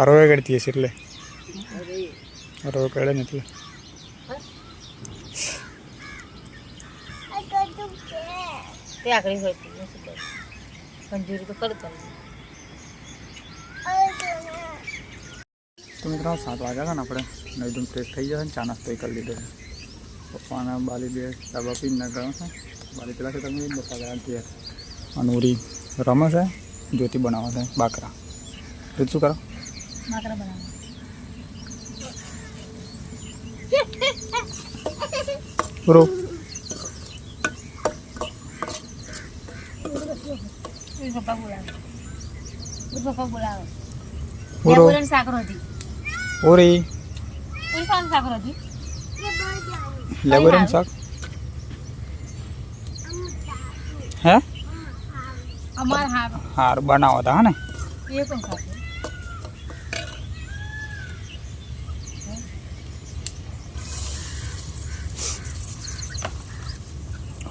અરવે કરતી હશે એટલે અરવે કરે ને એટલે તે આકડી હોતી નથી મંજૂરી તો કરતા તો મિત્રો 7 વાગ્યા હતા ને આપણે નહીં તો ફ્રેશ થઈ જશે ને ચા નાસ્તો કરી લીધો છે પપ્પાના બાલી બે ડાબા પીને ગયો છે બાલી પેલા છે તમે બતા ગયા ઘેર અનુરી રમે છે જ્યોતિ બનાવે છે બાકરા તો શું કરો બાકરા બનાવે બરો પપ્પા બોલાવે લેબોરન સાકર હતી ઓરી કોણ કોણ સાકર હતી લેબોરન સાક હે અમાર હાર બનાવતા હા ને એ કોણ ખાતે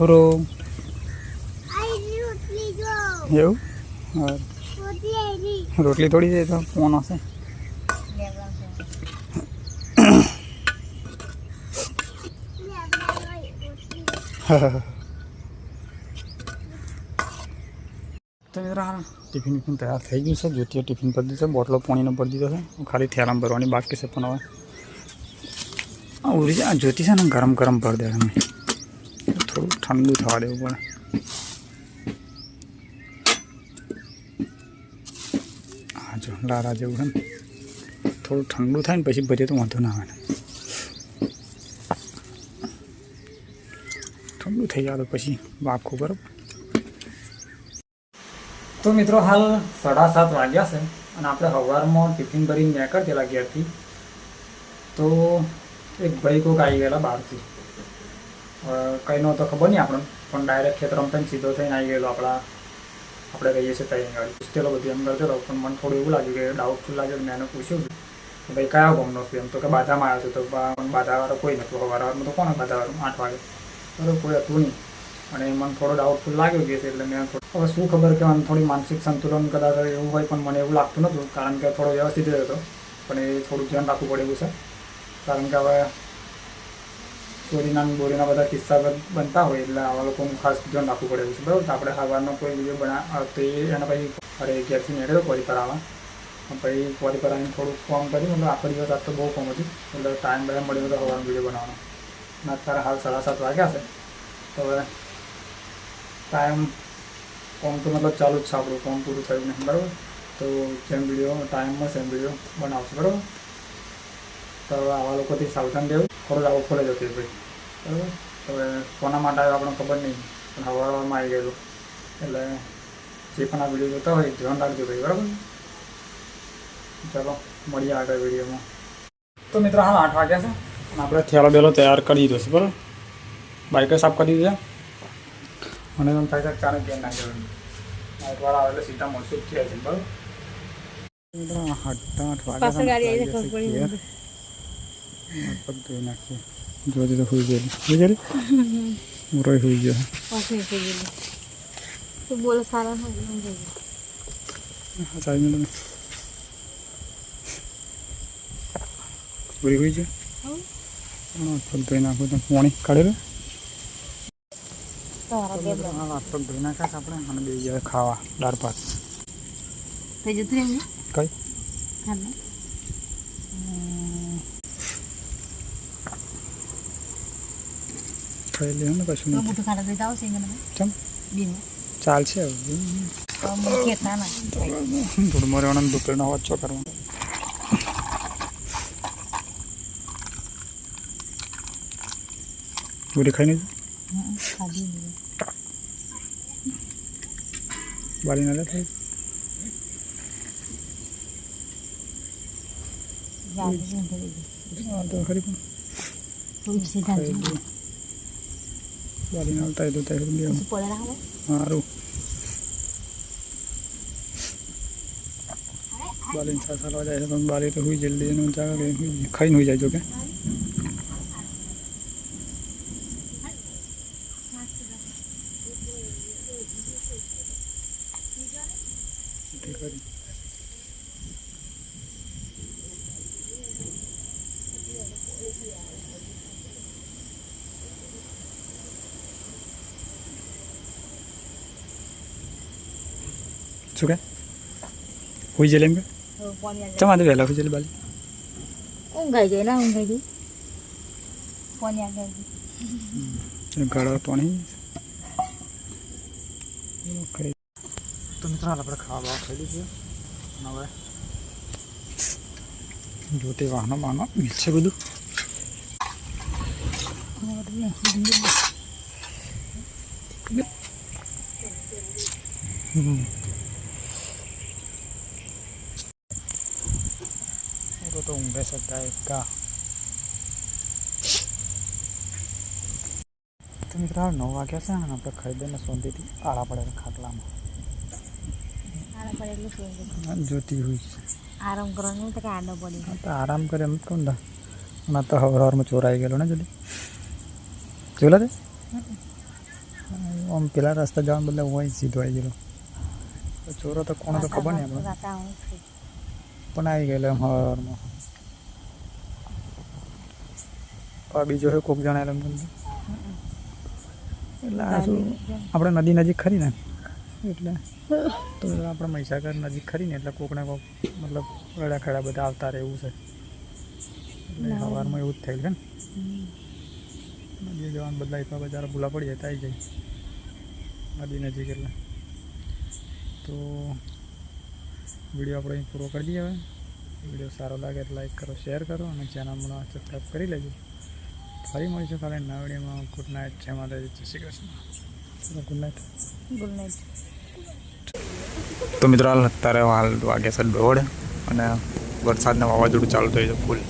ઓરો એવું રોટલી થોડી જાય તો કોણ હશે તો મિત્રો ટિફિન તૈયાર થઈ ગયું છે જ્યોતિએ ટિફિન ભરી દીધું છે બોટલો પાણીનો ભરી દીધો છે ખાલી થેલામાં ભરવાની બાકી છે પણ હવે ઉરી છે જ્યોતિ છે ને ગરમ ગરમ ભરી દે અમે થોડું ઠંડુ થવા દેવું પડે હા જો લારા જેવું છે ને થોડું ઠંડુ થાય ને પછી ભરીએ તો વાંધો ના આવે ઠંડુ થઈ જાય તો પછી વાપખું બરાબર તો મિત્રો હાલ 7:30 વાગ્યા છે અને આપણે સવારમાં ટિફિન ભરીને નીકળતેલા ઘેરથી તો એક ભાઈ કોઈક આવી ગયેલા બહારથી કંઈ નહોતો ખબર નહીં આપણને પણ ડાયરેક્ટ ખેતરમાં પણ સીધો થઈને આવી ગયેલો આપણે રહીએ છીએ ત્યાં આગળ પૂછતેલો બધી એમ કરતો પણ મને થોડું એવું લાગ્યું કે ડાઉટફુલ લાગ્યું મેં એને પૂછ્યું કે ભાઈ કયા ગામનો છું એમ તો કે બાધામાં આવ્યો છું તો બાધાવાળો કોઈ નહોતું સવારમાં તો કોણ બાધાવાળું 8 વાગે બરાબર કોઈ હતું નહીં અને મને થોડો ડાઉટફુલ લાગ્યો કે એટલે મેં હવે શું ખબર કે મને થોડી માનસિક સંતુલન કદાચ એવું હોય પણ મને એવું લાગતું નહોતું કારણ કે થોડો વ્યવસ્થિત હતો પણ એ થોડું ધ્યાન રાખવું પડે એવું છે કારણ કે હવે ચોરીના બોરીના બધા કિસ્સા બનતા હોય એટલે આવા લોકોનું ખાસ ધ્યાન રાખવું પડે એવું છે બરાબર તો આપણે સવારનો કોઈ વિડીયો તો એના પછી અરે ઘેરથી નીકળ્યો કોરી પર આવવા પછી કોરી પર આવીને થોડુંક ફોર્મ કર્યું એટલે આખો દિવસ આજ તો બહુ ફોર્મ હતી એટલે ટાઈમ બધા મળ્યો હતો સવારનો વિડીયો બનાવવાનો અને અત્યારે હાલ 7:30 વાગ્યા છે તો હવે ટાઈમ કોમ તો મતલબ ચાલુ જ છે આપણું કોમ પૂરું થયું નહીં બરાબર તો જેમ વિડીયો ટાઈમમાં સેમ વિડીયો બનાવશું બરાબર તો આવા લોકોથી સાવધાન રહેવું થોડું આવું ખોલે જતું ભાઈ બરાબર હવે કોના માટે આવ્યો આપણને ખબર નહીં પણ હવારમાં આવી ગયેલું એટલે જે પણ આ વિડીયો જોતા હોય ધ્યાન રાખજો ભાઈ બરાબર ચાલો મળીએ આગળ વિડીયોમાં તો મિત્રો હાલ 8 વાગ્યા છે અને આપણે થેલો બેલો તૈયાર કરી દીધો છે બરાબર બાઇક સાફ કરી દીધું છે અને એમ થાય છે ચાને ધ્યાન નાખી દેવાનું નાઇટવાળા આવે એટલે સીધા મળશું જ થયા છે બરાબર 8 વાગ્યા પગ ધોઈ નાખીએ જોતી તો સુઈ ગયેલી રોય સુઈ ગયો બોલો સારા પૂરી હોઈ છે પગ ધોઈ નાખું તો પાણી કાઢેલું પગ ધોઈ નાખ્યા આપણે અને બે જાય ખાવા દાળ ભાત થઈ જતું એમને કઈ ખાઈ લે ને કશું નહીં મોટું ખાડા દેતા આવશે ચમ ચાલશે થોડું મારે આનંદ દુપેરનો અવાજ છો કરવાનો પૂરી ખાઈને બાળી ના લે થાય તો ખરી પણ બાળી ના થાય તો સારું બાલીને સાસા જાય છે પણ બાલી તો હુઈ જલ્દી એનું ખાઈને હુઈ જાય જો કે શું કે હુઈ જલે એમ કે ચમાદે વહેલા હુઈ જલે બાલી ઊંઘાઈ જાય ના ઊંઘાઈ જાય કોની આગળ ગળો પાણી તો મિત્રો આપણે ખાવા ખાઈ લીધું હવે જોતે વાહનો માનો છે બધું તો ઊંઘે શકતા એકા તો મિત્રો 9 વાગ્યા છે અને આપણે ખાઈ દઈને શાંતિથી આડા પડે ખાટલામાં જોતી હોય આરામ કરવાનું તો કે આડો પડી તો આરામ કરે એમ કોણ દા ના તો હવારમાં ચોરાઈ ગયેલો ને જલ્દી જોલા તે આમ પેલા રસ્તા જવાનું બદલે હોય સીધો આવી ગયેલો ચોરો તો કોણ તો ખબર નહીં આપણે પણ આવી ગયેલો એમ હવારમાં બીજો છે કોક જણાયેલો એટલે આ શું આપણે નદી નજીક ખરી ને એટલે તો આપણે મહીસાગર નજીક ખરી ને એટલે કોકને કોક મતલબ રડા ખડા બધા આવતા રહે એવું છે એટલે સવારમાં એવું જ થયેલ છે ને નદી જવાનું બદલાય તો બજારા ભૂલા પડી જતા આવી જાય નદી નજીક એટલે તો વિડીયો આપણે અહીં પૂરો કરી દઈએ હવે વિડીયો સારો લાગે તો લાઈક કરો શેર કરો અને ચેનલમાં સબસ્ક્રાઈબ કરી લેજો ફરી મળીશું કાલે નવા વિડીયોમાં ગુડ નાઇટ જય માતાજી જય Shri Krishna good night good night તો મિત્રો અત્યારે હાલ વાગ્યા છે 1:30 અને વરસાદના વાવાઝોડું ચાલુ થયું છે ફૂલ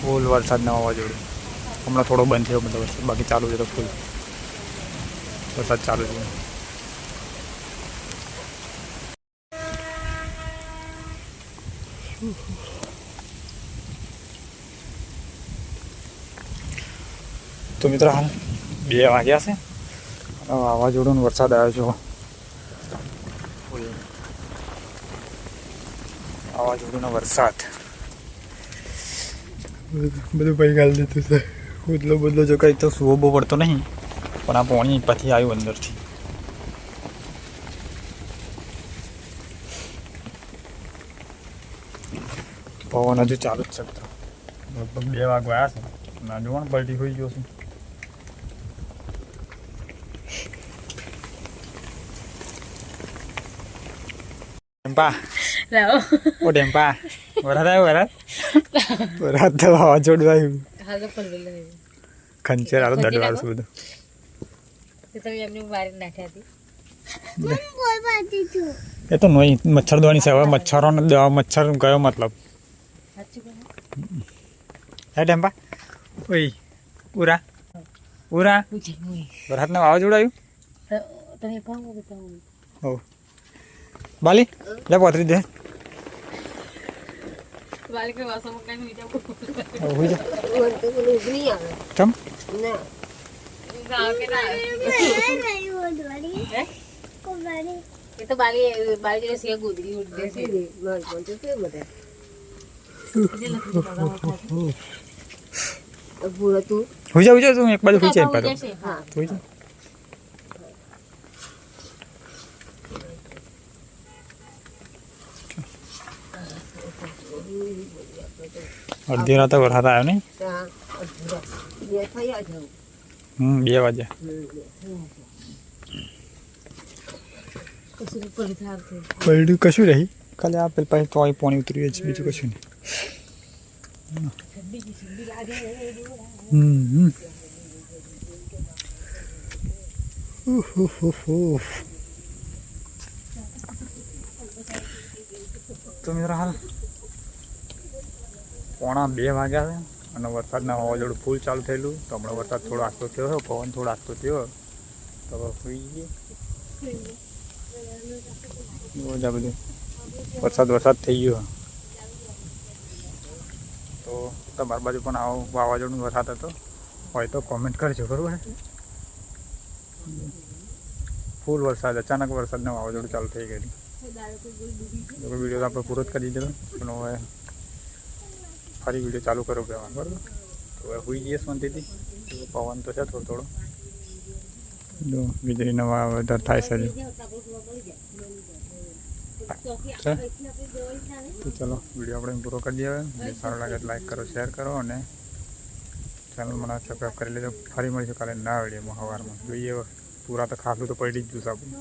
ફૂલ વરસાદના વાવાઝોડું હમણાં થોડો બંધ થયો બધો વરસાદ બાકી ચાલુ છે તો ફૂલ વરસાદ ચાલુ છે તો મિત્રો હાલ 2 વાગ્યા છે વાવાઝોડું વરસાદ આવ્યો છે ફૂલ વાવાઝોડુંનો વરસાદ બધું ભાઈ ગાળી દીધું છે ઉદલો બદલો જો કંઈ તો સુવો બહુ પડતો નહીં પણ આ પાણી પછી આવ્યું અંદરથી પવન હજુ ચાલુ જ છે લગભગ 2 વાગવા આવ્યા છે ના જોવાનું પલટી હોઈ ગયો છું ડેમ્પા ઓ ડેમ્પા વરાત આવ્યો વરાત તો વાવાઝોડું આવ્યું ખંચેર આલો દડવાળ છે બધું એ તો નહીં મચ્છર દોવાની છે હવે મચ્છરોને દવા મચ્છર ગયો મતલબ હે ડેમ્પા ઓય ઉરા ઉરા વરાતને વાવાઝોડું આવ્યું હો બાલી લે પોતરી દે ચમ તો બાલી સિંહ ગુદરી ઉડે છે હોઈ જા તું એક બાજુ હોઈ જા પાછો હોઈ જા અડધી રાતે વરસાદ આવ્યો નહીં 2 વાગ્યા પલડ્યું કશું રહી ખાલી આ પેલ પાસે તોય પાણી ઉતર્યું છે બીજું કશું નહીં તો મિત્રો હાલ 1:30 વાગ્યા છે અને વરસાદના વાવાઝોડું ફૂલ ચાલુ થયેલું. તો હમણાં વરસાદ થોડો આસ્તો થયો, પવન થોડો આસ્તો થયો. તો હવે સુઈ ગઈ બધા બધું વરસાદ થઈ ગયો. તો તમારી બાજુ પણ આવો વાવાઝોડું વરસાદ હતો હોય તો કોમેન્ટ કરજો, બરાબર. ફૂલ વરસાદ, અચાનક વરસાદને વાવાઝોડું ચાલુ થઈ ગયેલું. વિડીયો તો આપણે પૂરો જ કરી દીધો, પણ હવે ફરી વિડીયો ચાલુ કરો કહેવાનું, બરાબર. તો હવે હોઈ જઈએ શાંતિથી. પવન તો છે થોડો થોડો, જો વીજળીનો વધારે થાય છે. તો ચલો વિડીયો આપણે પૂરો કરી દઈએ. હવે સારો લાગે તો લાઈક કરો, શેર કરો અને ચેનલ મને સબસ્ક્રાઈબ કરી લેજો. ફરી મળીશું કાલે નવા વિડીયોમાં સવારમાં. જોઈએ પૂરા તો ખાસું તો પડી જ જશું આપણે.